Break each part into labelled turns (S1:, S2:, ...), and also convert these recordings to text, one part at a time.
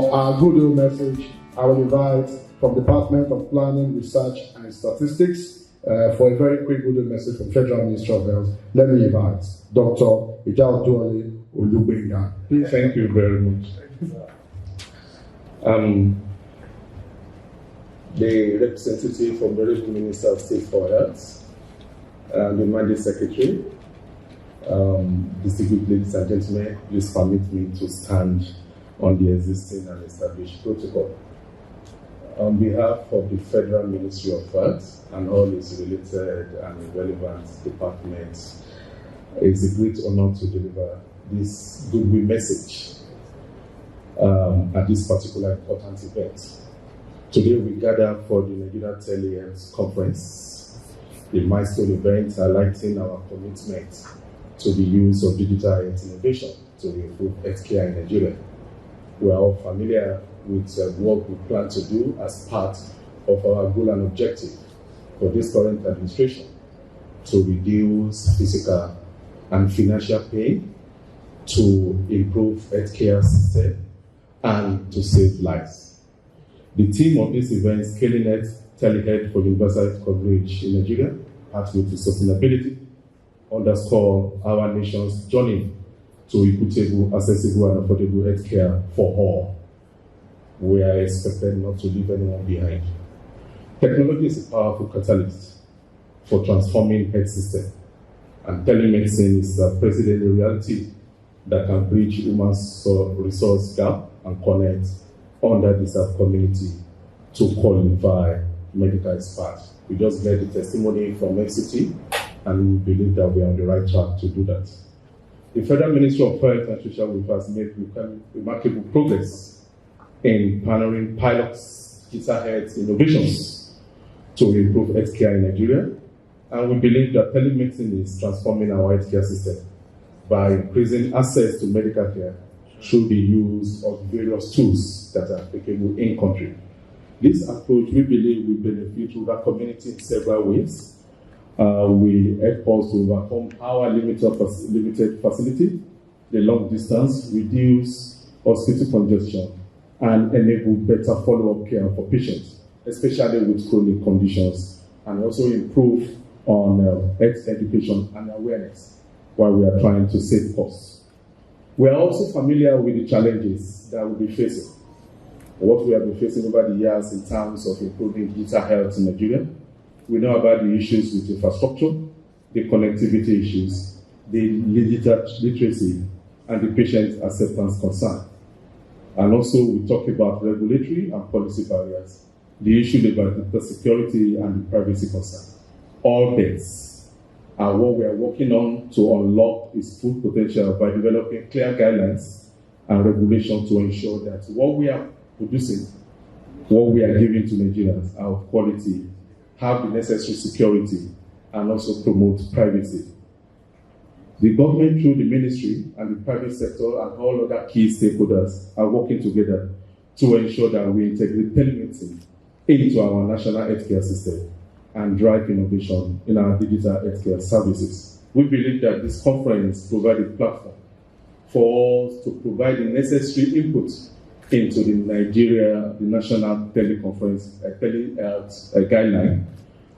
S1: For our good old message, I will invite from Department of Planning, Research and Statistics for a very quick good old message from Federal Ministry of Health. Let me invite Dr. Ijao Duale Olubenga.
S2: Please. Thank you very much. The representative from the Regional Minister of State for Health, the Mandate Secretary, distinguished ladies and gentlemen, please permit me to stand on the existing and established protocol. On behalf of the Federal Ministry of Health and all its related and relevant departments, it's a great honor to deliver this goodwill message at this particular important event. Today we gather for the Nigerian Telehealth Conference, a milestone event highlighting our commitment to the use of digital health innovation to improve healthcare in Nigeria. We are all familiar with what we plan to do as part of our goal and objective for this current administration to reduce physical and financial pain, to improve healthcare system, and to save lives. The theme of this event is Scaling Health, Telehealth for Universal Health Coverage in Nigeria, Pathway to Sustainability, underscore our nation's journey to equitable, accessible, and affordable healthcare for all. We are expected not to leave anyone behind. Technology is a powerful catalyst for transforming health system, and telemedicine is a present reality that can bridge human resource gap and connect underdeserved community to qualify medical experts. We just get the testimony from FCT, and we believe that we are on the right track to do that. The Federal Ministry of Health and Social Welfare has made remarkable progress in pioneering pilots, digital health innovations to improve healthcare in Nigeria, and we believe that telemedicine is transforming our healthcare system by increasing access to medical care through the use of various tools that are applicable in country. This approach, we believe, will benefit rural community in several ways. We help us to overcome our limited facility, the long distance, reduce hospital congestion, and enable better follow-up care for patients, especially with chronic conditions, and also improve on health education and awareness while we are trying to save costs. We are also familiar with the challenges that we'll be facing. What we have been facing over the years in terms of improving digital health in Nigeria. We know about the issues with infrastructure, the connectivity issues, the digital literacy, and the patient acceptance concern. And also we talk about regulatory and policy barriers, the issue about the security and the privacy concern. All this are what we are working on to unlock its full potential by developing clear guidelines and regulations to ensure that what we are producing, what we are giving to Nigerians are of quality, have the necessary security, and also promote privacy. The government, through the ministry and the private sector and all other key stakeholders, are working together to ensure that we integrate telemedicine into our national healthcare system and drive innovation in our digital healthcare services. We believe that this conference provides a platform for us to provide the necessary input into the Nigeria, the National Teleconference Telehealth guideline,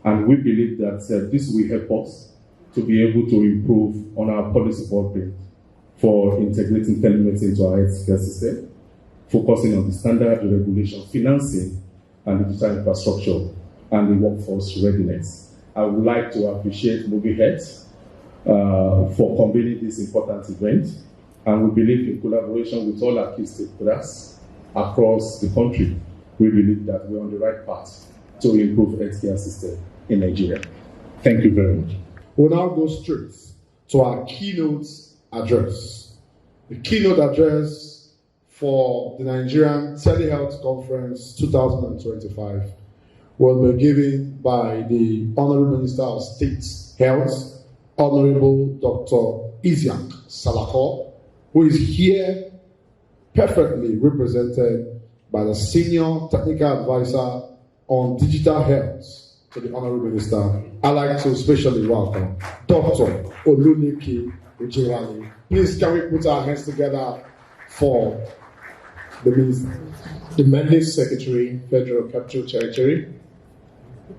S2: and we believe that this will help us to be able to improve on our policy footprint for integrating telemedicine into our healthcare system, focusing on the standard, the regulation, financing, and digital infrastructure, and the workforce readiness. I would like to appreciate MobiHealth for convening this important event, and we believe in collaboration with all our key stakeholders across the country. We believe that we're on the right path to improve healthcare system in Nigeria. Thank you very much.
S1: We'll now go straight to our keynote address. The keynote address for the Nigerian Telehealth Conference 2025 will be given by the Honorable Minister of State Health, Honorable Dr. Isiaq Salako, who is here perfectly represented by the Senior Technical Advisor on Digital Health to the Honorable Minister. I'd like to especially welcome Dr. Olunike Ojewale. Please, can we put our hands together for
S3: the Mandate Secretary, Federal Capital Territory,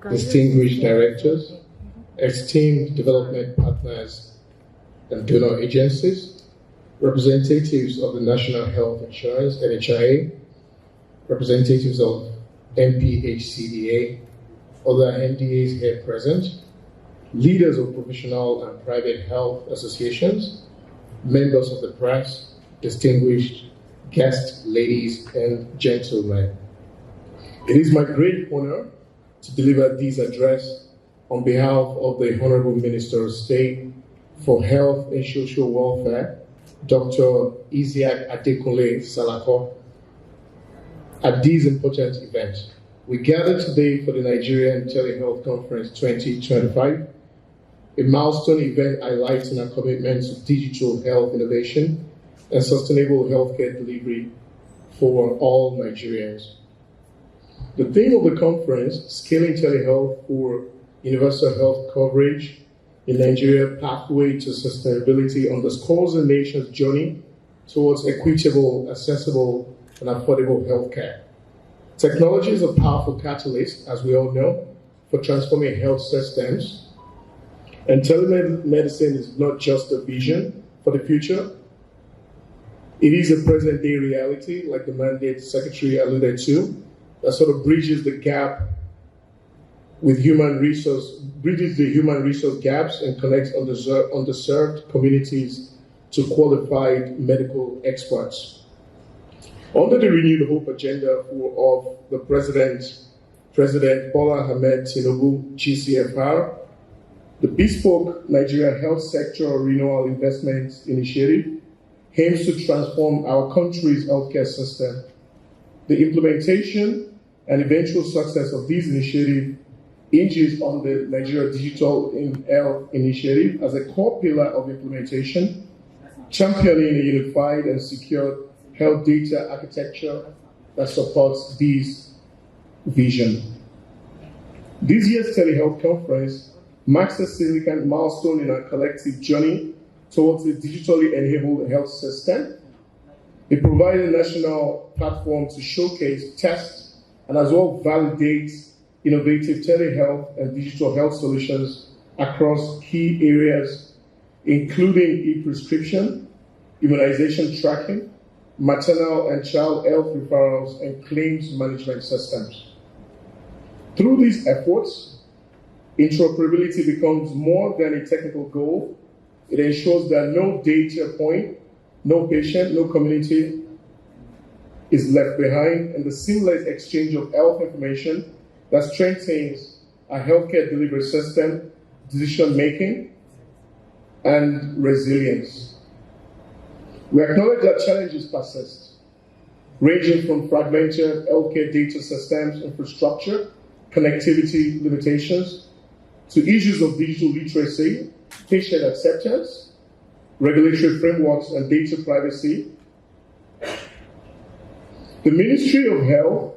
S3: distinguished directors, esteemed development partners and donor agencies, representatives of the National Health Insurance, NHIA, representatives of MPHCDA, other NDAs here present, leaders of professional and private health associations, members of the press, distinguished guests, ladies and gentlemen. It is my great honor to deliver this address on behalf of the Honorable Minister of State for Health and Social Welfare, Dr. Isiaq Adekunle Salako. At this important event, we gather today for the Nigerian Telehealth Conference 2025, a milestone event highlighting our commitment to digital health innovation and sustainable healthcare delivery for all Nigerians. The theme of the conference, Scaling Telehealth for Universal Health Coverage in Nigeria, Pathway to Sustainability, underscores the nation's journey towards equitable, accessible, and affordable healthcare. Technology is a powerful catalyst, as we all know, for transforming health systems. And telemedicine is not just a vision for the future. It is a present-day reality, like the Mandate Secretary alluded to, that sort of bridges the gap with the human resource gaps and connects underserved communities to qualified medical experts. Under the renewed hope agenda of the President Bola Ahmed Tinubu, GCFR, the bespoke Nigerian Health Sector Renewal Investment Initiative aims to transform our country's healthcare system. The implementation and eventual success of this initiative hinges on the Nigeria Digital Health Initiative as a core pillar of implementation, championing a unified and secure health data architecture that supports this vision. This year's Telehealth Conference marks a significant milestone in our collective journey towards a digitally enabled health system. It provides a national platform to showcase, test, and as well validate innovative telehealth and digital health solutions across key areas, including e-prescription, immunization tracking, maternal and child health referrals, and claims management systems. Through these efforts, interoperability becomes more than a technical goal. It ensures that no data point, no patient, no community is left behind, and the seamless exchange of health information that strengthens our healthcare delivery system, decision-making, and resilience. We acknowledge that challenges persist, ranging from fragmented healthcare data systems, infrastructure, connectivity limitations, to issues of digital literacy, patient acceptance, regulatory frameworks, and data privacy. The Ministry of Health,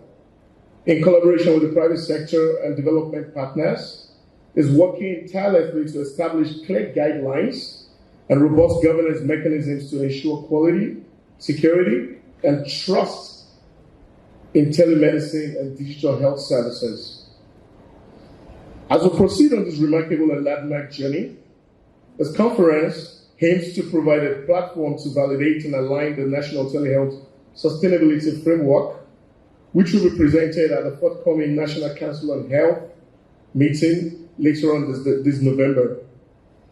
S3: in collaboration with the private sector and development partners, is working tirelessly to establish clear guidelines and robust governance mechanisms to ensure quality, security, and trust in telemedicine and digital health services. As we proceed on this remarkable and landmark journey, this conference aims to provide a platform to validate and align the National Telehealth Sustainability Framework, which will be presented at the forthcoming National Council on Health meeting later on this November.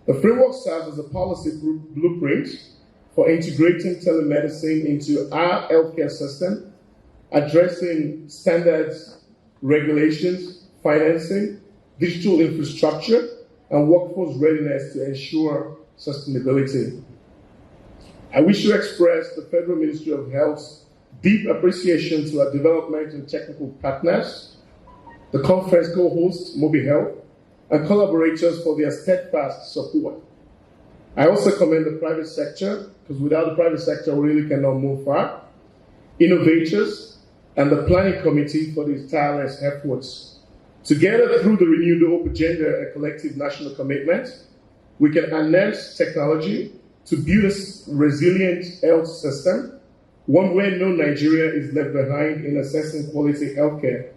S3: The framework serves as a policy blueprint for integrating telemedicine into our healthcare system, addressing standards, regulations, financing, digital infrastructure, and workforce readiness to ensure sustainability. I wish to express the Federal Ministry of Health's deep appreciation to our development and technical partners, the conference co-host, MobiHealth, and collaborators for their steadfast support. I also commend the private sector, because without the private sector, we really cannot move far, innovators, and the planning committee for these tireless efforts. Together, through the renewed hope agenda and collective national commitment, we can harness technology to build a resilient health system one where no Nigeria is left behind in assessing quality healthcare.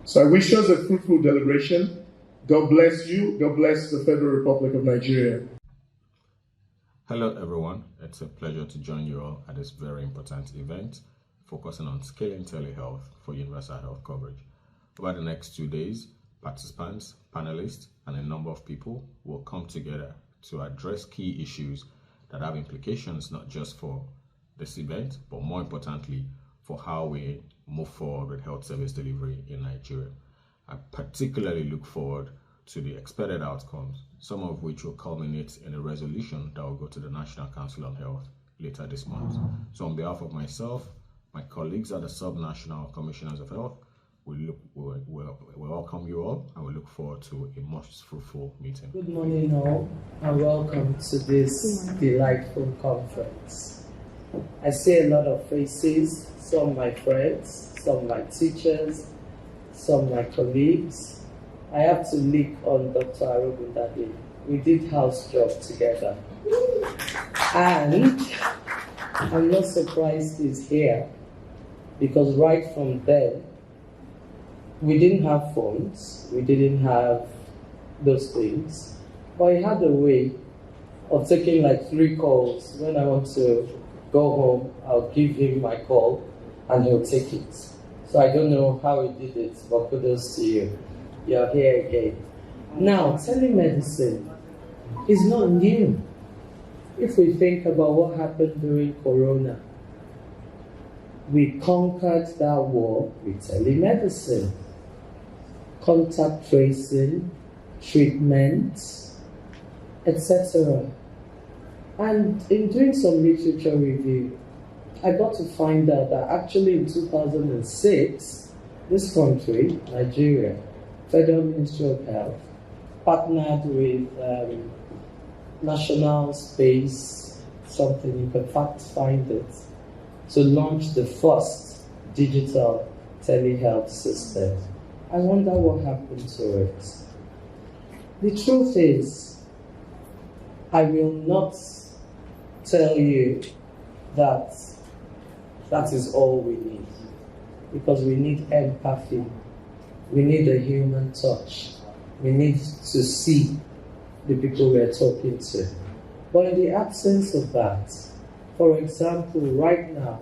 S3: So I wish us a fruitful deliberation. God bless you. God bless the Federal Republic of Nigeria.
S4: Hello everyone, it's a pleasure to join you all at this very important event focusing on scaling telehealth for universal health coverage. Over the next 2 days, participants, panelists, and a number of people will come together to address key issues that have implications not just for this event, but more importantly, for how we move forward with health service delivery in Nigeria. I particularly look forward to the expected outcomes, some of which will culminate in a resolution that will go to the National Council on Health later this month. So on behalf of myself, my colleagues at the Sub-National Commissioners of Health, we welcome you all and we look forward to a much fruitful meeting.
S5: Good morning all and welcome to this delightful conference. I see a lot of faces, some my friends, some my teachers, some my colleagues. I have to leap on Dr. Arobundade. We did house job together. And I'm not surprised he's here because right from then, we didn't have phones, we didn't have those things, but he had a way of taking like 3 calls. When I want to go home, I'll give him my call and he'll take it. So I don't know how he did it, but kudos to you. You're here again. Now, telemedicine is not new. If we think about what happened during Corona, we conquered that war with telemedicine, contact tracing, treatment, etc. And in doing some literature review, I got to find out that actually in 2006, this country, Nigeria, Federal Ministry of Health, partnered with National Space, something, you can find it, to launch the first digital telehealth system. I wonder what happened to it. The truth is, I will not tell you that that is all we need, because we need empathy. We need a human touch. We need to see the people we're talking to. But in the absence of that, for example, right now,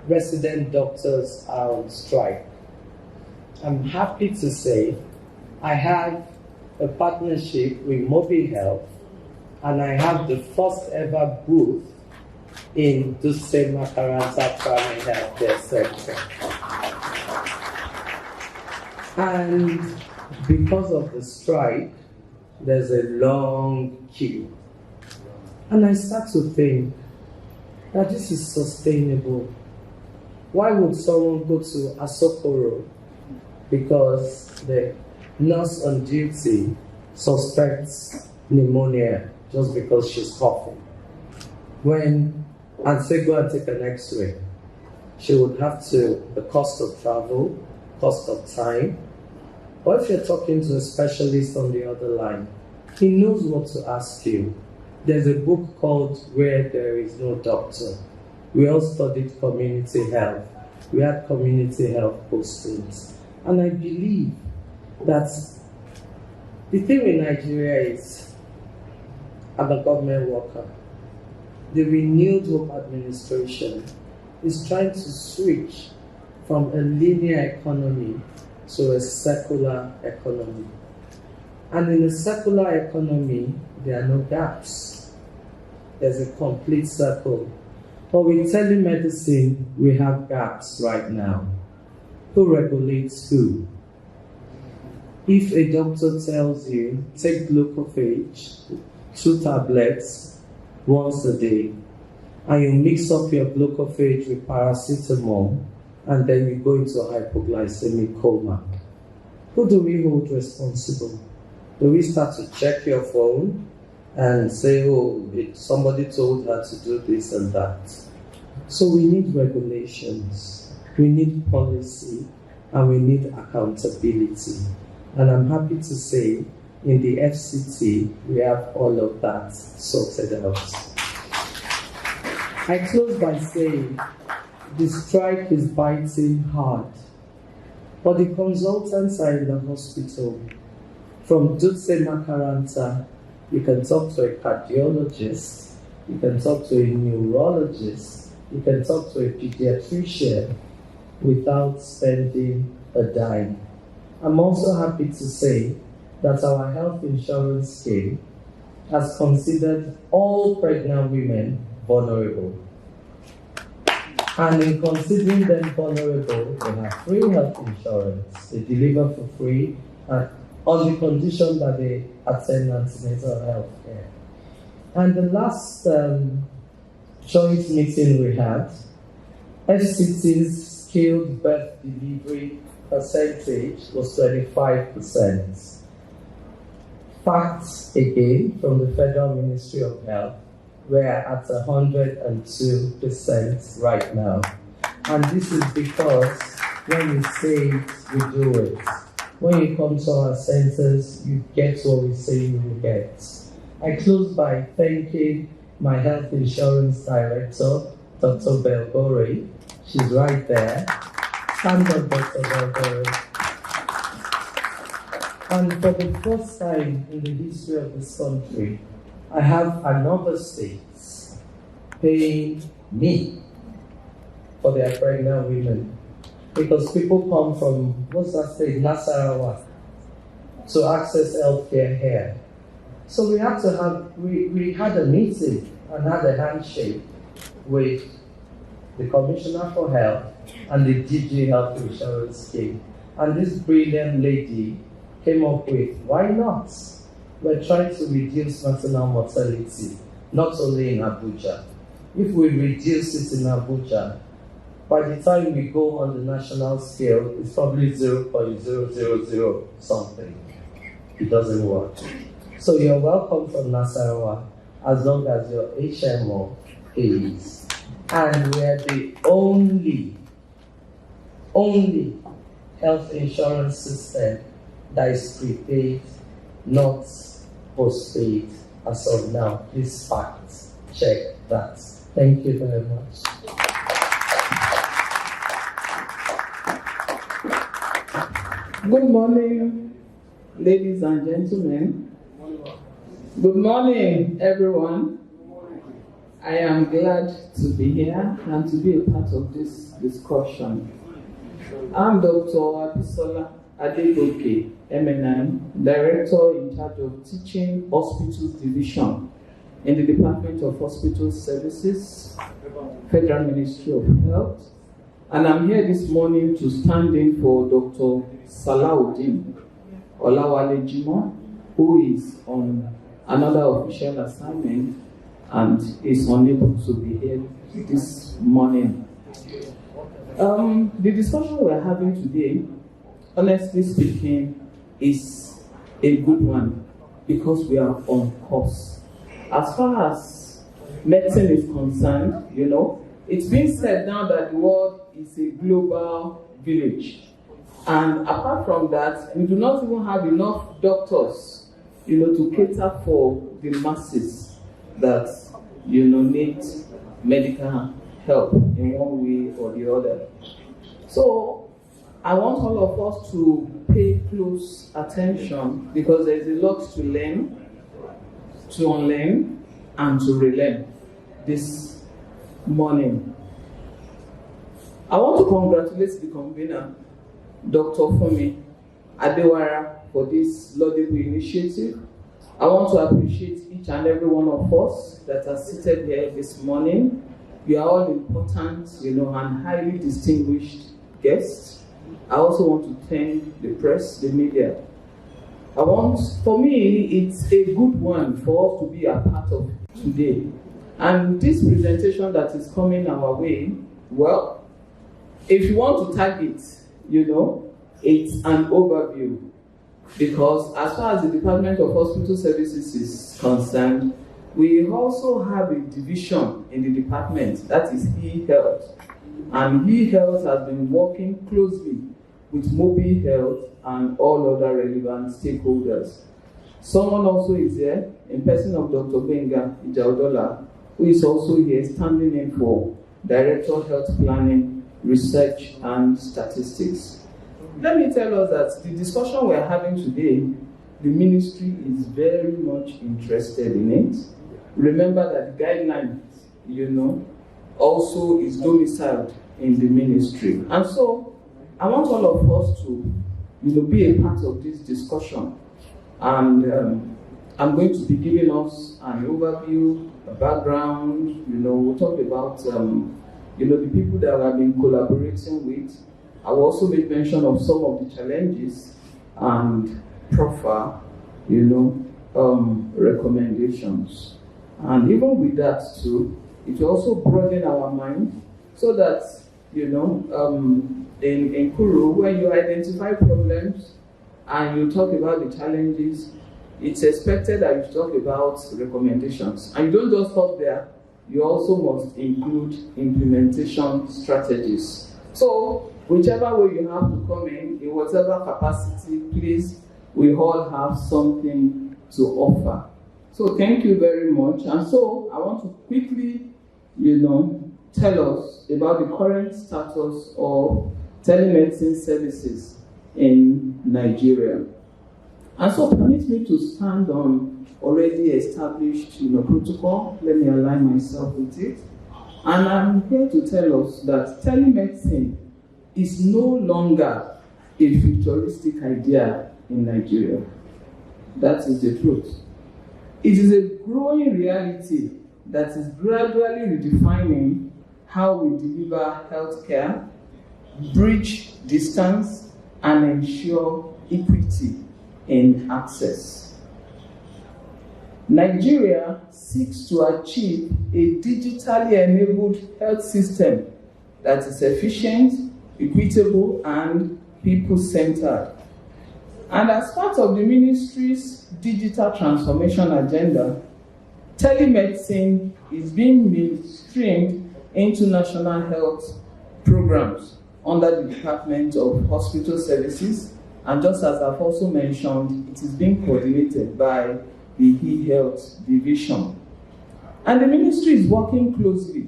S5: resident doctors are on strike. I'm happy to say I have a partnership with MobiHealth, and I have the first ever booth in Duse Makaranta Primary Healthcare Center. And because of the strike, there's a long queue. And I start to think that this is sustainable. Why would someone go to Asokoro because the nurse on duty suspects pneumonia just because she's coughing? And say go and take an x-ray, she would have to, the cost of travel, cost of time. Or if you're talking to a specialist on the other line, he knows what to ask you. There's a book called Where There Is No Doctor. We all studied community health. We had community health postings. And I believe that the thing with Nigeria is, I'm a government worker. The renewed Hope administration is trying to switch from a linear economy to a secular economy. And in a secular economy, there are no gaps. There's a complete circle. But with telemedicine, we have gaps right now. Who regulates who? If a doctor tells you, take glucophage, 2 tablets, once a day, and you mix up your glucophage with paracetamol, and then you go into a hypoglycemic coma, who do we hold responsible? Do we start to check your phone and say, oh, somebody told her to do this and that? So we need regulations, we need policy, and we need accountability. And I'm happy to say, in the FCT, we have all of that sorted out. I close by saying the strike is biting hard, but the consultants are in the hospital. From Dutse Makaranta, you can talk to a cardiologist, you can talk to a neurologist, you can talk to a pediatrician without spending a dime. I'm also happy to say that our health insurance scheme has considered all pregnant women vulnerable. And in considering them vulnerable, they have free health insurance. They deliver for free on the condition that they attend antenatal health care. And the last joint meeting we had, FCT's skilled birth delivery percentage was 25%. Facts again from the Federal Ministry of Health, we're at 102% right now. And this is because when we say it, we do it. When you come to our centers, you get what we say you will get. I close by thanking my health insurance director, Dr. Belgore. She's right there. Stand up, Dr. Belgore. And for the first time in the history of this country, I have another state paying me for their pregnant women. Because people come from, what's that state, Nasarawa, to access healthcare here. So we had to have, we had a meeting and had a handshake with the Commissioner for Health and the DG Health Insurance Scheme. And this brilliant lady came up with, why not? We're trying to reduce maternal mortality, not only in Abuja. If we reduce it in Abuja, by the time we go on the national scale, it's probably 0.000 something. It doesn't work. So you're welcome from Nasarawa as long as your HMO pays. And we're the only health insurance system that is prepaid, not postpaid as of now. Please fact check that. Thank you very much.
S6: Good morning, ladies and gentlemen. Good morning, everyone. I am glad to be here and to be a part of this discussion. I'm Dr. Abisola Adegoke, MNI, Director in charge of Teaching Hospitals Division in the Department of Hospital Services, Federal Ministry of Health. And I'm here this morning to stand in for Dr. Salahuddin Olawale Jimoh, who is on another official assignment and is unable to be here this morning. The discussion we're having today, honestly speaking, is a good one because we are on course. As far as medicine is concerned, it's been said now that the world is a global village. And apart from that, we do not even have enough doctors, to cater for the masses that, need medical help in one way or the other. So I want all of us to pay close attention because there's a lot to learn, to unlearn, and to relearn this morning. I want to congratulate the convener, Dr. Fumi Adewara, for this laudable initiative. I want to appreciate each and every one of us that are seated here this morning. You are all important, and highly distinguished guests. I also want to thank the press, the media. For me, it's a good one for us to be a part of today. And this presentation that is coming our way, well, if you want to tag it, it's an overview. Because as far as the Department of Hospital Services is concerned, we also have a division in the department, that is e-health. And e-health has been working closely with MobiHealth and all other relevant stakeholders. Someone also is here, in person of Dr. Benga Ijaudola, who is also here standing in for Director of Health Planning, Research and Statistics. Let me tell us that the discussion we're having today, the ministry is very much interested in it. Remember that the guidelines, also is domiciled in the ministry. And so I want all of us to, be a part of this discussion. And I'm going to be giving us an overview, a background. We'll talk about, the people that I've been collaborating with. I will also make mention of some of the challenges and proffer, recommendations. And even with that too, it will also broaden our mind so that, in Kuru, when you identify problems and you talk about the challenges, it's expected that you talk about recommendations. And you don't just stop there, you also must include implementation strategies. So, whichever way you have to come in whatever capacity, please, we all have something to offer. So thank you very much. And so I want to quickly, tell us about the current status of telemedicine services in Nigeria. And so permit me to stand on already established protocol. Let me align myself with it. And I'm here to tell us that telemedicine is no longer a futuristic idea in Nigeria. That is the truth. It is a growing reality that is gradually redefining how we deliver healthcare, bridge distance, and ensure equity in access. Nigeria seeks to achieve a digitally enabled health system that is efficient, equitable, and people-centered. And as part of the ministry's digital transformation agenda, telemedicine is being mainstreamed into national health programs under the Department of Hospital Services. And just as I've also mentioned, it is being coordinated by the e-health division. And the ministry is working closely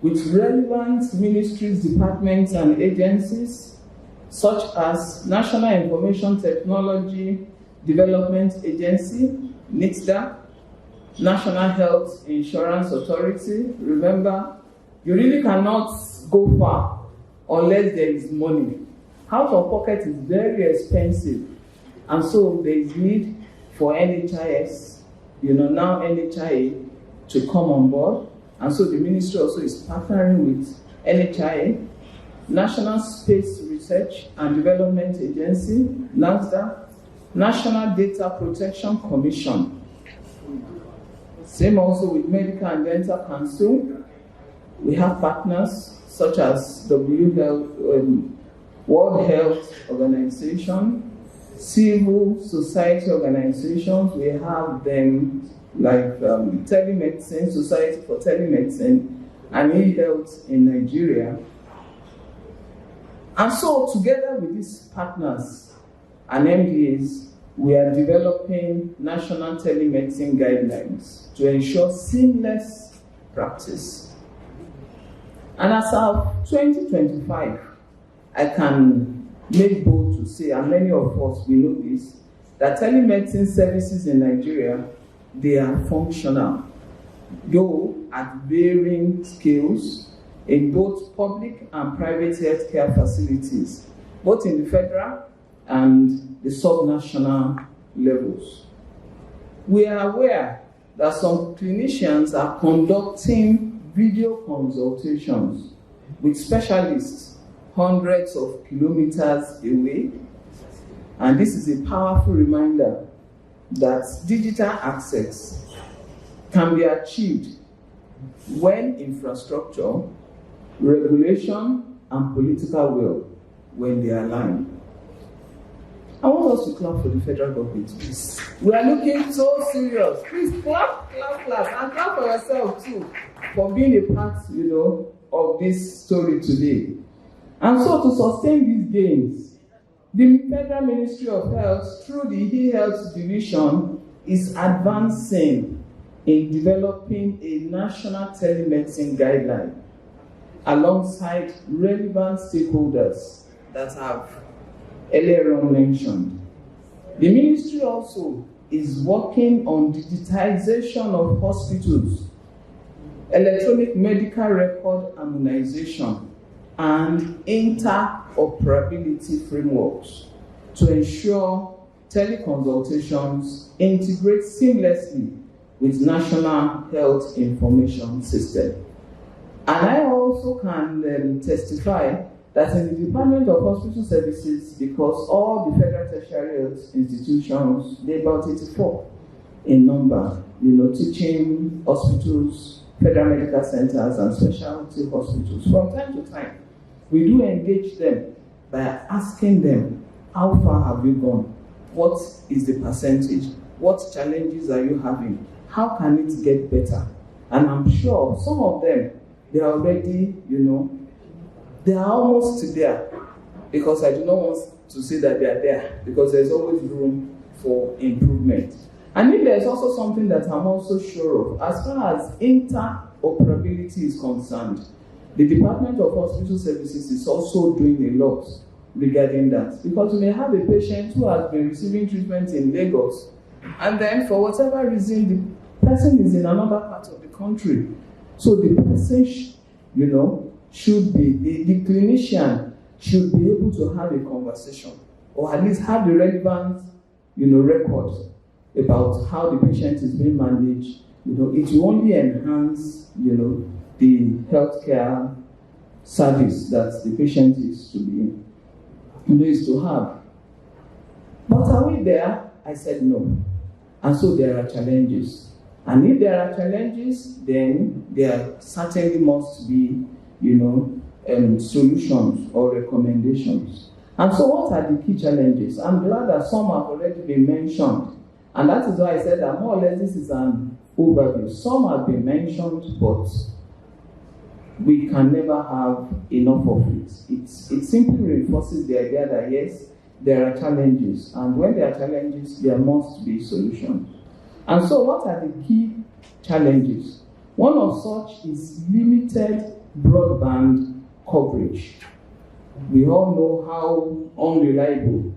S6: with relevant ministries, departments, and agencies, such as National Information Technology Development Agency, NITDA, National Health Insurance Authority. Remember, you really cannot go far unless there is money. Out of pocket is very expensive, and so there is need for NHIS, now NHIA, to come on board. And so the ministry also is partnering with NHIA, National Space Research and Development Agency, NASDA, National Data Protection Commission. Same also with Medical and Dental Council. We have partners such as World Health Organization, civil society organizations. We have them like Telemedicine, Society for Telemedicine, and e-health in Nigeria. And so together with these partners and MDAs, we are developing national telemedicine guidelines to ensure seamless practice. And as of 2025, I can make bold to say, and many of us, we know this, that telemedicine services in Nigeria, they are functional, though at varying scales in both public and private healthcare facilities, both in the federal and the subnational levels. We are aware that some clinicians are conducting video consultations with specialists hundreds of kilometers away, and this is a powerful reminder that digital access can be achieved when infrastructure, regulation, and political will, when they align. I want us to clap for the federal government, please. We are looking so serious. Please clap, clap, clap, and clap for yourself too, for being a part, of this story today. And so to sustain these gains, the Federal Ministry of Health, through the e-health division, is advancing in developing a national telemedicine guideline alongside relevant stakeholders that have earlier on mentioned. The ministry also is working on digitization of hospitals, electronic medical record harmonization, and interoperability frameworks to ensure teleconsultations integrate seamlessly with National Health Information System. And I also can testify that in the Department of Hospital Services, because all the federal tertiary health institutions, they're about 84 in number, teaching hospitals, federal medical centers, and specialty hospitals. From time to time, we do engage them by asking them, how far have you gone? What is the percentage? What challenges are you having? How can it get better? And I'm sure some of them, they are already, they are almost there, because I do not want to say that they are there, because there's always room for improvement. And if there's also something that I'm also sure of, as far as interoperability is concerned, the Department of Hospital Services is also doing a lot regarding that. Because you may have a patient who has been receiving treatment in Lagos, and then for whatever reason, the person is in another part of the country. So the person, should be, the clinician should be able to have a conversation, or at least have the relevant, records about how the patient is being managed. It will only enhance, the healthcare service that the patient is to be, is to have. But are we there? I said no. And so there are challenges. And if there are challenges, then there certainly must be, solutions or recommendations. And so what are the key challenges? I'm glad that some have already been mentioned. And that is why I said that more or less this is an overview. Some have been mentioned, but we can never have enough of it. It simply reinforces the idea that yes, there are challenges. And when there are challenges, there must be solutions. And so what are the key challenges? One of such is limited broadband coverage. We all know how unreliable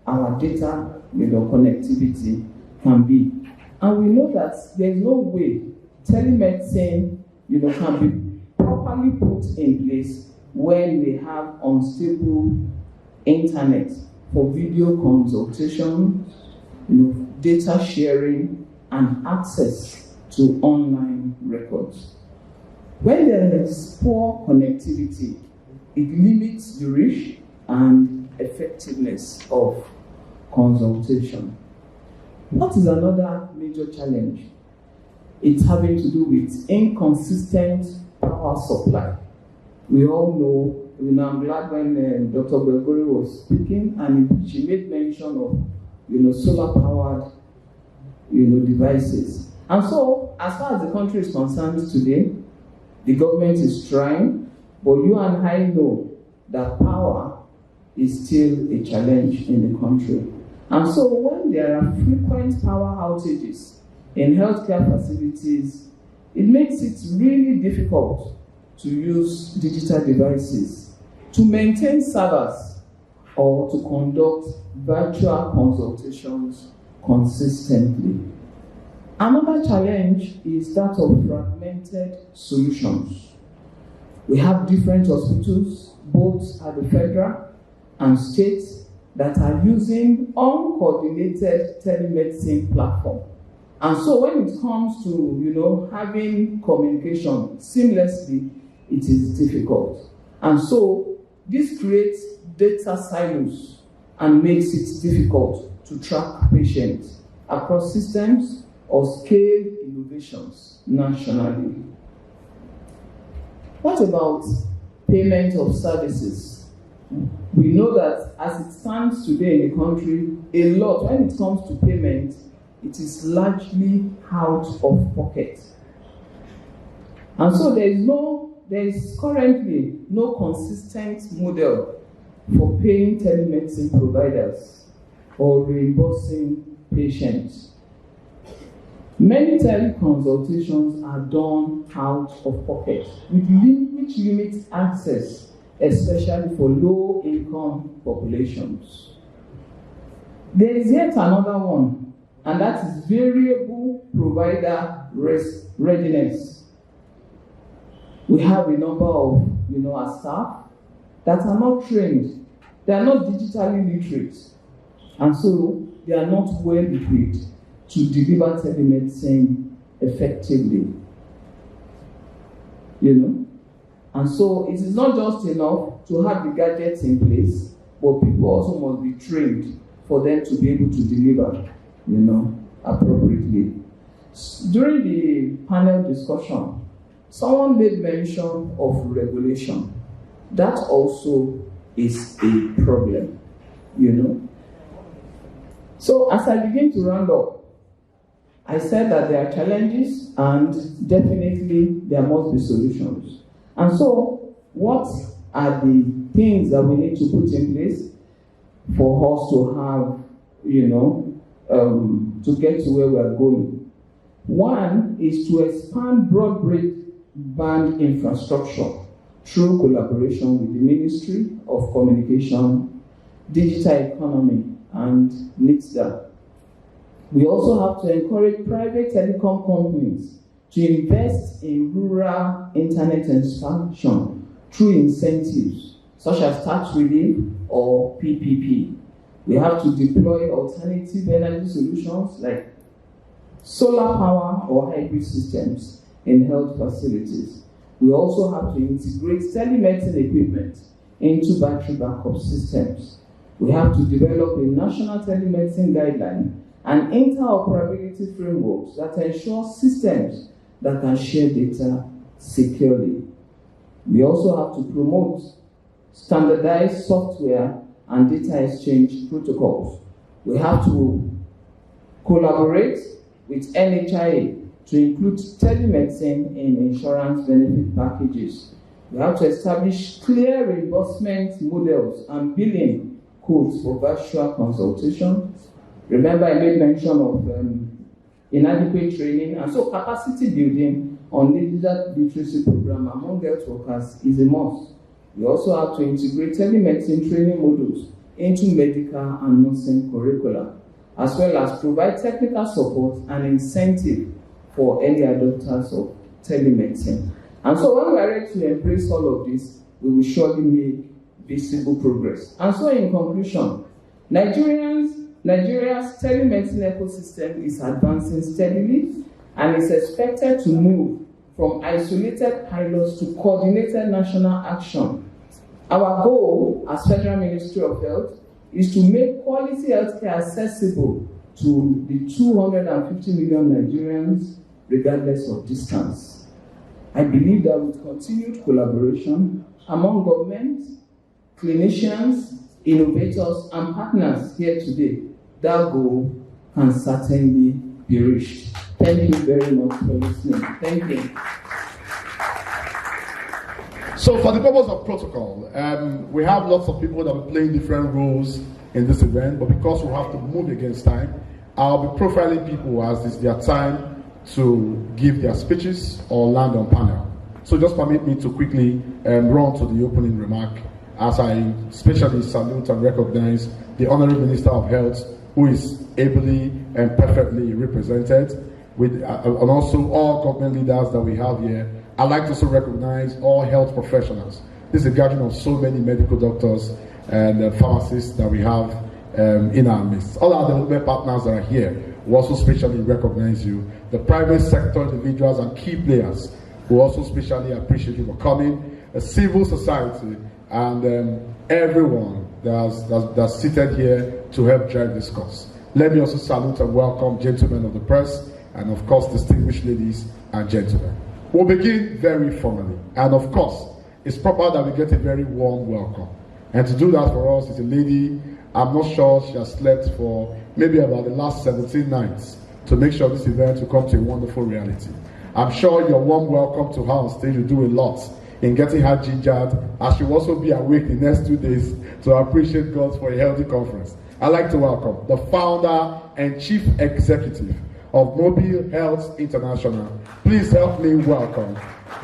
S6: our data connectivity can be. And we know that there's no way telemedicine can be properly put in place when we have unstable internet for video consultation, data sharing, and access to online records. When there is poor connectivity, it limits the reach and effectiveness of consultation. What is another major challenge? It's having to do with inconsistent power supply. We all know, I'm glad when Dr. Belgore was speaking, and she made mention of solar-powered devices. And so, as far as the country is concerned today, the government is trying, but you and I know that power is still a challenge in the country. And so when there are frequent power outages in healthcare facilities, it makes it really difficult to use digital devices, to maintain servers, or to conduct virtual consultations consistently. Another challenge is that of fragmented solutions. We have different hospitals, both at the federal and state, that are using uncoordinated telemedicine platform. And so when it comes to, having communication seamlessly, it is difficult. And so this creates data silos and makes it difficult to track patients across systems or scale innovations nationally. What about payment of services? We know that as it stands today in the country, a lot, when it comes to payment, it is largely out of pocket. And so there is currently no consistent model for paying telemedicine providers or reimbursing patients. Many teleconsultations are done out of pocket, which limits access, especially for low-income populations. There is yet another one, and that is variable provider readiness. We have a number of, our staff that are not trained. They are not digitally literate, and so they are not well equipped to deliver telemedicine effectively. And so it is not just enough to have the gadgets in place, but people also must be trained for them to be able to deliver, appropriately. During the panel discussion, someone made mention of regulation. That also is a problem, So as I begin to round up, I said that there are challenges and definitely there must be solutions. And so, what are the things that we need to put in place for us to have, to get to where we are going? One is to expand broadband infrastructure through collaboration with the Ministry of Communication, Digital Economy, and NITSDA. We also have to encourage private telecom companies to invest in rural internet expansion through incentives such as tax relief or PPP. We have to deploy alternative energy solutions like solar power or hybrid systems in health facilities. We also have to integrate telemedicine equipment into battery backup systems. We have to develop a national telemedicine guideline and interoperability frameworks that ensure systems that can share data securely. We also have to promote standardized software and data exchange protocols. We have to collaborate with NHIA to include telemedicine in insurance benefit packages. We have to establish clear reimbursement models and billing codes for virtual consultations. Remember, I made mention of inadequate training, and so capacity building on digital literacy program among health workers is a must. We also have to integrate telemedicine training modules into medical and nursing curricula, as well as provide technical support and incentive for early adopters of telemedicine. And so when we are ready to embrace all of this, we will surely make visible progress. And so in conclusion, Nigeria's telemedicine ecosystem is advancing steadily and is expected to move from isolated pilots to coordinated national action. Our goal as Federal Ministry of Health is to make quality healthcare accessible to the 250 million Nigerians regardless of distance. I believe that with continued collaboration among government, clinicians, innovators, and partners here today, that goal can certainly be reached. Thank you very much for listening. Thank you.
S1: So for the purpose of protocol, we have lots of people that are playing different roles in this event, but because we have to move against time, I'll be profiling people as it's their time to give their speeches or land on panel. So just permit me to quickly run to the opening remark as I especially salute and recognize the Honorable Minister of Health, who is ably and perfectly represented, and also all government leaders that we have here. I'd like to also recognize all health professionals. This is a gathering of so many medical doctors and pharmacists that we have in our midst. All our development partners that are here will also specially recognize you. The private sector individuals and key players will also specially appreciate you for coming. The civil society and everyone that's seated here to help drive this cause. Let me also salute and welcome gentlemen of the press and of course distinguished ladies and gentlemen. We'll begin very formally, and of course it's proper that we get a very warm welcome. And to do that for us is a lady, I'm not sure she has slept for maybe about the last 17 nights to make sure this event will come to a wonderful reality. I'm sure your warm welcome to her on stage will do a lot in getting her gingered, as she will also be awake the next 2 days to appreciate God for a healthy conference. I'd like to welcome the founder and chief executive of MobiHealth International. Please help me welcome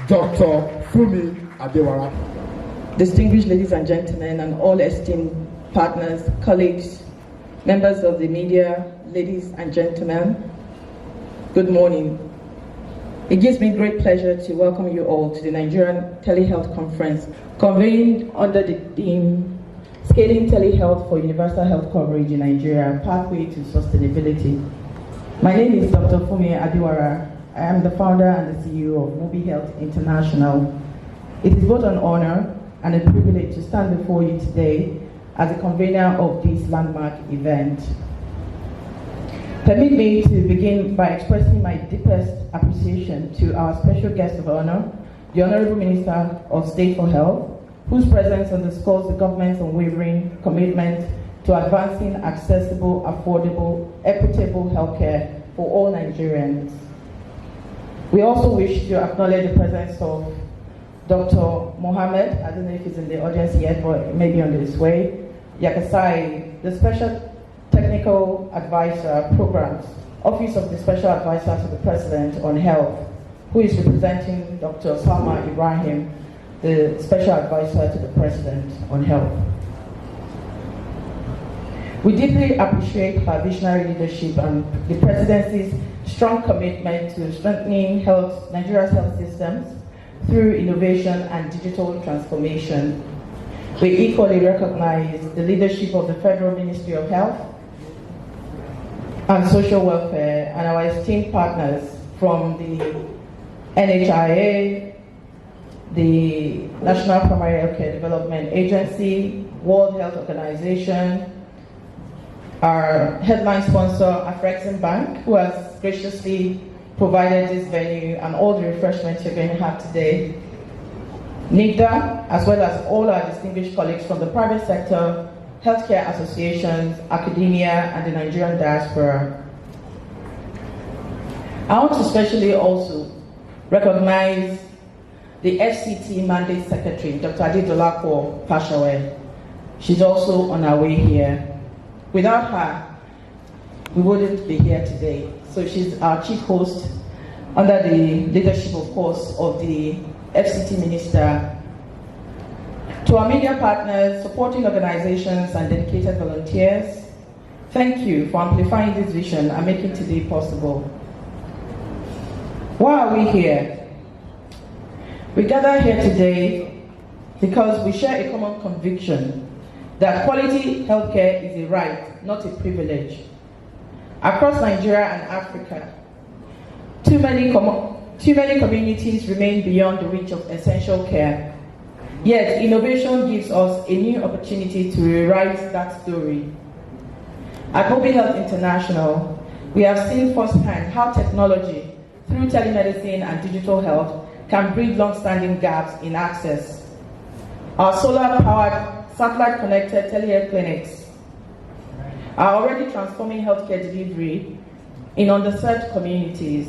S1: Dr. Fumi Adewara.
S7: Distinguished ladies and gentlemen, and all esteemed partners, colleagues, members of the media, ladies and gentlemen, good morning. It gives me great pleasure to welcome you all to the Nigerian Telehealth Conference, convened under the theme Scaling Telehealth for Universal Health Coverage in Nigeria, Pathway to Sustainability. My name is Dr. Fumi Adewara. I am the founder and the CEO of MobiHealth International. It is both an honor and a privilege to stand before you today as the convener of this landmark event. Permit me to begin by expressing my deepest appreciation to our special guest of honor, the Honorable Minister of State for Health, whose presence underscores the government's unwavering commitment to advancing accessible, affordable, equitable healthcare for all Nigerians. We also wish to acknowledge the presence of Dr. Mohammed, I don't know if he's in the audience yet, but maybe on his way, Yakasai, the Special Technical Advisor Programs, Office of the Special Advisor to the President on Health, who is representing Dr. Salma Ibrahim, the Special Advisor to the President on Health. We deeply appreciate her visionary leadership and the Presidency's strong commitment to strengthening Nigeria's health systems through innovation and digital transformation. We equally recognize the leadership of the Federal Ministry of Health and Social Welfare and our esteemed partners from the NHIA, the National Primary Healthcare Development Agency, World Health Organization, our headline sponsor, Afrexim Bank, who has graciously provided this venue and all the refreshments you're going to have today, NIGDA, as well as all our distinguished colleagues from the private sector, healthcare associations, academia, and the Nigerian diaspora. I want to especially also recognize the FCT Mandate Secretary, Dr. Adedolapo Pashawe. She's also on her way here. Without her, we wouldn't be here today. So she's our chief host under the leadership, of course, of the FCT Minister. To our media partners, supporting organizations, and dedicated volunteers, thank you for amplifying this vision and making today possible. Why are we here? We gather here today because we share a common conviction that quality healthcare is a right, not a privilege. Across Nigeria and Africa, too many communities remain beyond the reach of essential care. Yet, innovation gives us a new opportunity to rewrite that story. At MobiHealth International, we have seen firsthand how technology, through telemedicine and digital health, can bridge long-standing gaps in access. Our solar-powered, satellite-connected telehealth clinics are already transforming healthcare delivery in underserved communities.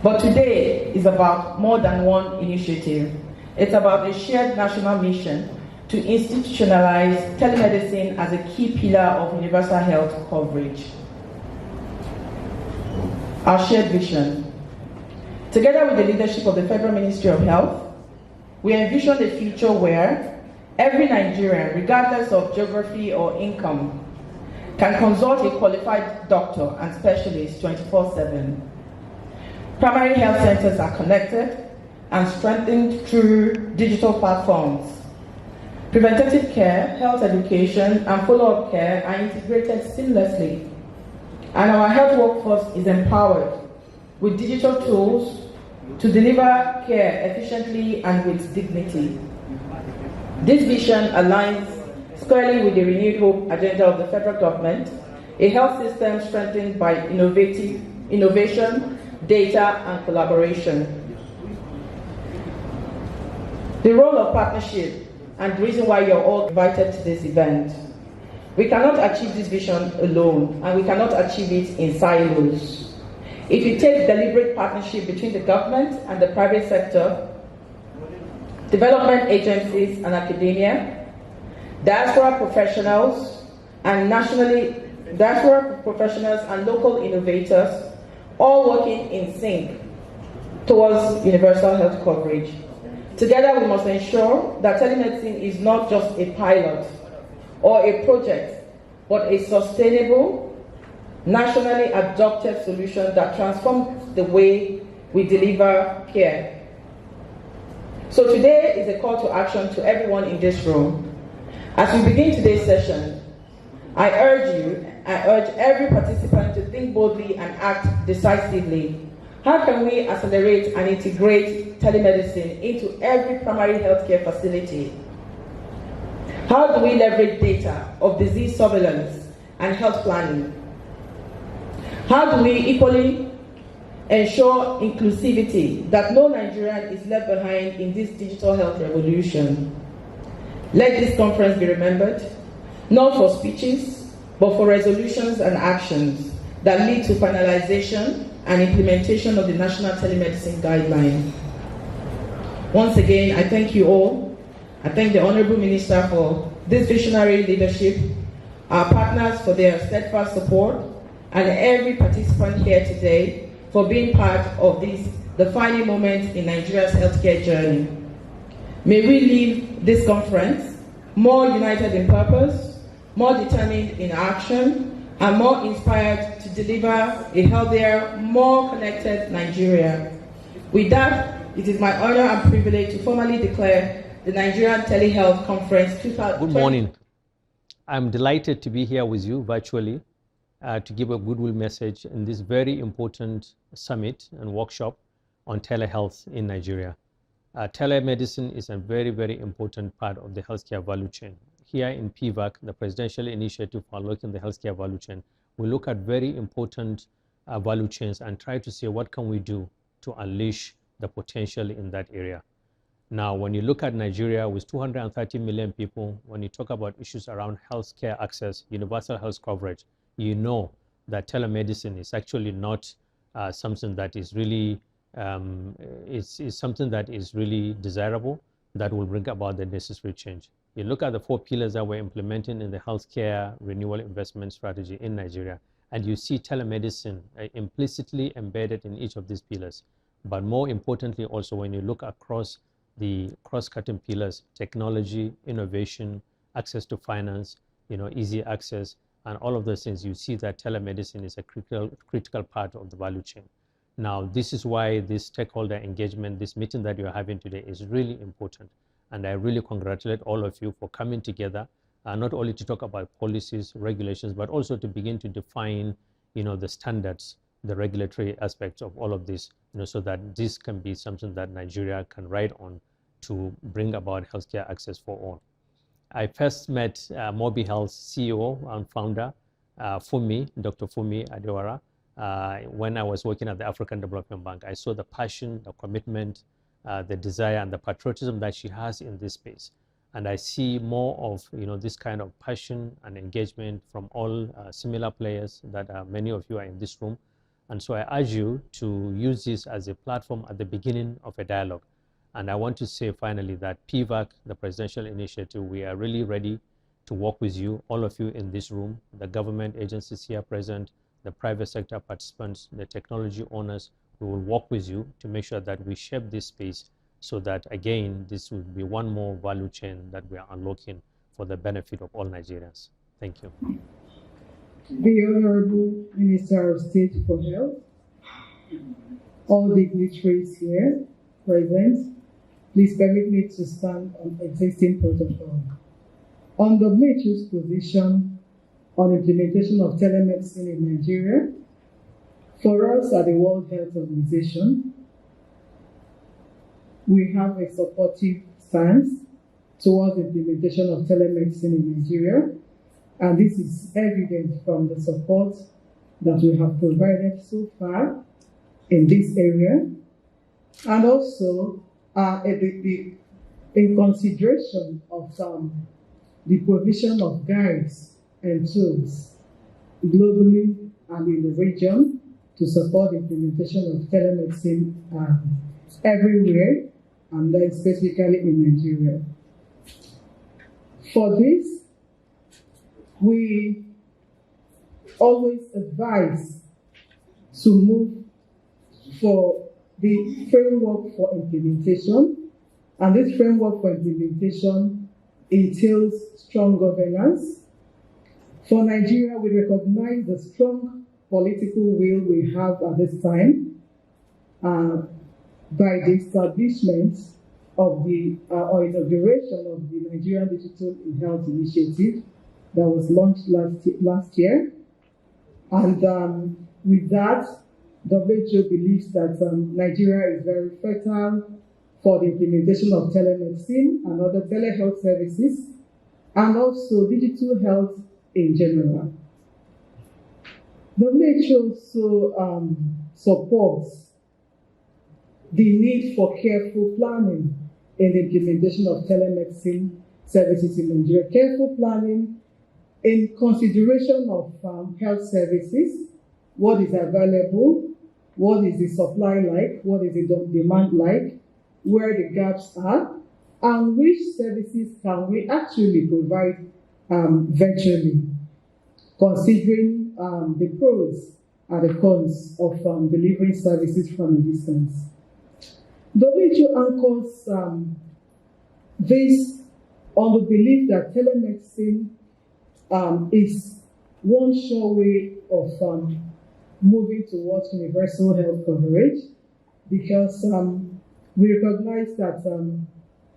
S7: But today is about more than one initiative. It's about a shared national mission to institutionalize telemedicine as a key pillar of universal health coverage. Our shared vision. Together with the leadership of the Federal Ministry of Health, we envision a future where every Nigerian, regardless of geography or income, can consult a qualified doctor and specialist 24/7. Primary health centers are connected and strengthened through digital platforms. Preventative care, health education, and follow-up care are integrated seamlessly. And our health workforce is empowered with digital tools to deliver care efficiently and with dignity. This vision aligns squarely with the renewed hope agenda of the federal government, a health system strengthened by innovation, data, and collaboration. The role of partnership and the reason why you're all invited to this event. We cannot achieve this vision alone, and we cannot achieve it in silos. If you take deliberate partnership between the government and the private sector, development agencies and academia, diaspora professionals and local innovators, all working in sync towards universal health coverage. Together, we must ensure that telemedicine is not just a pilot or a project, but a sustainable, nationally adopted solution that transforms the way we deliver care. So today is a call to action to everyone in this room. As we begin today's session, I urge every participant to think boldly and act decisively. How can we accelerate and integrate telemedicine into every primary healthcare facility? How do we leverage data of disease surveillance and health planning? How do we equally ensure inclusivity, that no Nigerian is left behind in this digital health revolution? Let this conference be remembered, not for speeches, but for resolutions and actions that lead to finalization and implementation of the National Telemedicine Guideline. Once again, I thank you all. I thank the Honorable Minister for this visionary leadership, our partners for their steadfast support, and every participant here today for being part of this defining moment in Nigeria's healthcare journey. May we leave this conference more united in purpose, more determined in action, and more inspired to deliver a healthier, more connected Nigeria. With that, it is my honor and privilege to formally declare the Nigerian Telehealth Conference 2020.
S8: Good morning. I'm delighted to be here with you virtually to give a goodwill message in this very important summit and workshop on telehealth in Nigeria. Telemedicine is a very, very important part of the healthcare value chain. Here in PVAC, the Presidential Initiative for Unlocking the Healthcare Value Chain, we look at very important value chains and try to see what can we do to unleash the potential in that area. Now, when you look at Nigeria with 230 million people, when you talk about issues around healthcare access, universal health coverage, you know that telemedicine is actually not something that is really is something that is really desirable, that will bring about the necessary change. You look at the 4 pillars that we're implementing in the healthcare renewal investment strategy in Nigeria, and you see telemedicine implicitly embedded in each of these pillars. But more importantly, also when you look across the cross-cutting pillars, technology, innovation, access to finance, easy access, and all of those things, you see that telemedicine is a critical part of the value chain. Now, this is why this stakeholder engagement, this meeting that you're having today is really important. And I really congratulate all of you for coming together, not only to talk about policies, regulations, but also to begin to define, the standards, the regulatory aspects of all of this, so that this can be something that Nigeria can ride on to bring about healthcare access for all. I first met MobiHealth CEO and founder, Dr. Fumi Adewara, when I was working at the African Development Bank. I saw the passion, the commitment, the desire and the patriotism that she has in this space. And I see more of this kind of passion and engagement from all similar players that many of you are in this room. And so I urge you to use this as a platform at the beginning of a dialogue. And I want to say finally that PVAC, the Presidential Initiative, we are really ready to work with you, all of you in this room, the government agencies here present, the private sector participants, the technology owners. We will work with you to make sure that we shape this space so that, again, this will be one more value chain that we are unlocking for the benefit of all Nigerians. Thank you.
S9: The Honorable Minister of State for Health, all dignitaries here present, please permit me to stand on existing protocol. On the WHO's position on implementation of telemedicine in Nigeria, for us at the World Health Organization, we have a supportive stance towards implementation of telemedicine in Nigeria, and this is evident from the support that we have provided so far in this area, and also in consideration of the provision of guides and tools globally and in the region to support the implementation of telemedicine everywhere, and then specifically in Nigeria. For this, we always advise to move for the framework for implementation, and this framework for implementation entails strong governance. For Nigeria, we recognize the strong political will we have at this time by the establishment of or inauguration of the Nigerian Digital Health Initiative that was launched last year. And with that, WHO believes that Nigeria is very fertile for the implementation of telemedicine and other telehealth services, and also digital health in general. WHO also supports the need for careful planning in the implementation of telemedicine services in Nigeria. Careful planning in consideration of health services, what is available, what is the supply like, what is the demand like, where the gaps are, and which services can we actually provide virtually, considering the pros and the cons of delivering services from a distance. WHO anchors this on the belief that telemedicine is one sure way of moving towards universal health coverage, because we recognize that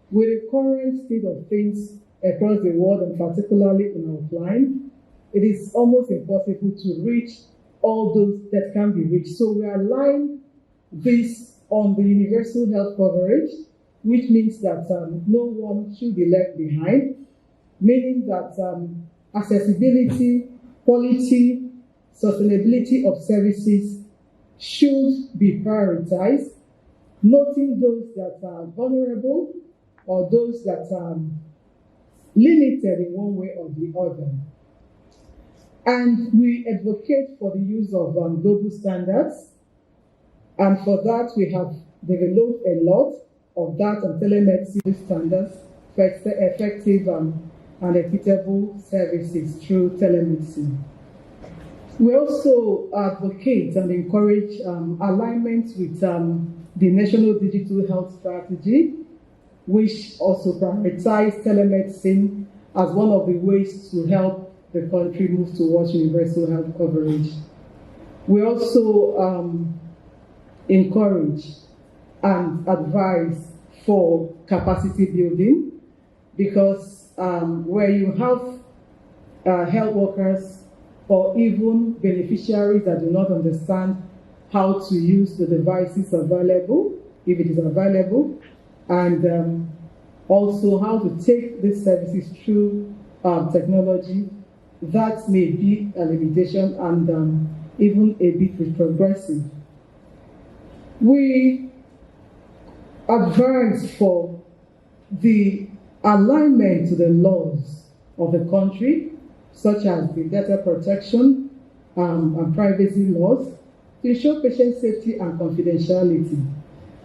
S9: with the current state of things across the world, and particularly in our line, it is almost impossible to reach all those that can be reached. So we align this on the universal health coverage, which means that no one should be left behind, meaning that accessibility, quality, sustainability of services should be prioritized, noting those that are vulnerable or those that are limited in one way or the other. And we advocate for the use of global standards, and for that we have developed a lot of that on telemedicine standards for effective and equitable services through telemedicine. We also advocate and encourage alignment with the National Digital Health Strategy, which also prioritizes telemedicine as one of the ways to help the country move towards universal health coverage. We also encourage and advise for capacity building, because where you have health workers or even beneficiaries that do not understand how to use the devices available, if it is available, and also how to take these services through technology, that may be a limitation and even a bit retrogressive. We advise for the alignment to the laws of the country, such as the data protection and privacy laws, to ensure patient safety and confidentiality,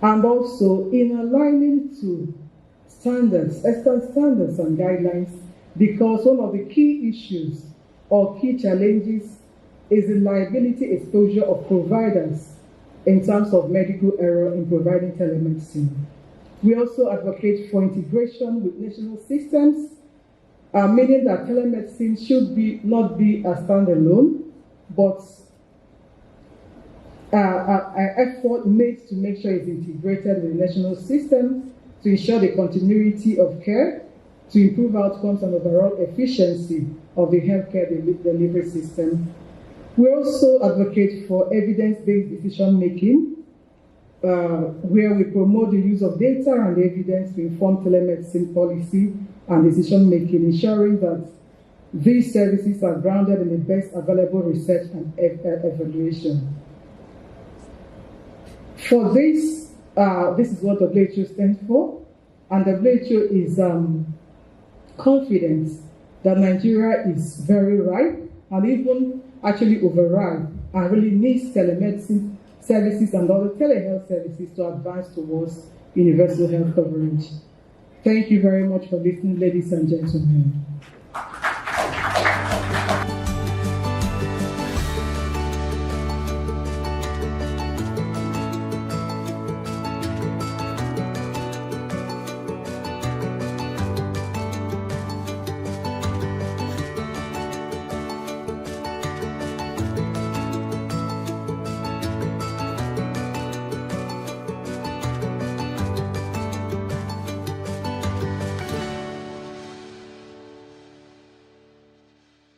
S9: and also in aligning to standards, extant standards and guidelines, because one of the key issues or key challenges is the liability exposure of providers in terms of medical error in providing telemedicine. We also advocate for integration with national systems, meaning that telemedicine should not be a standalone, but an effort made to make sure it's integrated with the national system to ensure the continuity of care, to improve outcomes and overall efficiency of the healthcare delivery system. We also advocate for evidence-based decision-making, where we promote the use of data and evidence to inform telemedicine policy and decision-making, ensuring that these services are grounded in the best available research and evaluation. For this, this is what WHO stands for, and WHO is confident that Nigeria is very ripe and even actually overripe and really needs telemedicine services and other telehealth services to advance towards universal health coverage. Thank you very much for listening, ladies and gentlemen.